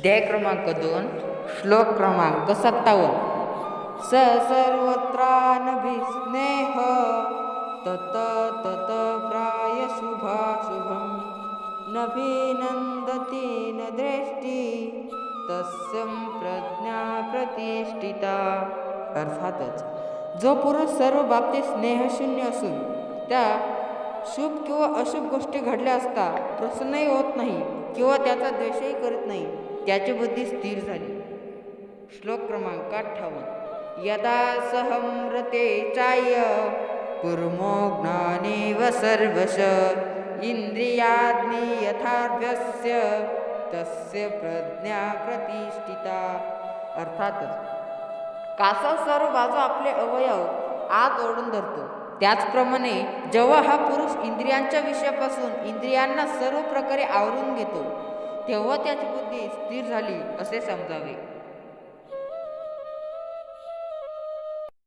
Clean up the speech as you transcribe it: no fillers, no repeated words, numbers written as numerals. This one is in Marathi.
अध्याय क्रमांक 2 श्लोक क्रमांक 57। स सर्वत्रानभिस्नेह तत तत प्रायशुभाशुभं नभिनन्दति न दृष्टि तस्यं प्रज्ञा प्रतिष्ठिता। अर्थातच जो पुरुष सर्व बाबतीत स्नेहशून्य असून त्या शुभ किंवा अशुभ गोष्टी घडल्या असता प्रसन्नही होत नाही किंवा त्याचा द्वेषही करत नाही, त्याची बुद्धी स्थिर झाली। श्लोक क्रमांक 58। यदा सहम्रते चाय कुर्मो ज्ञानेव सर्वश इंद्रियाग्नि यथाभ्यस्य तस्य प्रज्ञा प्रतिष्ठिता। अर्थातच कासव सर्व बाजू आपले अवयव आत ओढून धरतो, त्याचप्रमाणे जेव्हा हा पुरुष इंद्रियांच्या विषयापासून इंद्रियांना सर्व प्रकारे आवरून घेतो तेव्हा त्याची बुद्धी स्थिर झाली असे समजावे।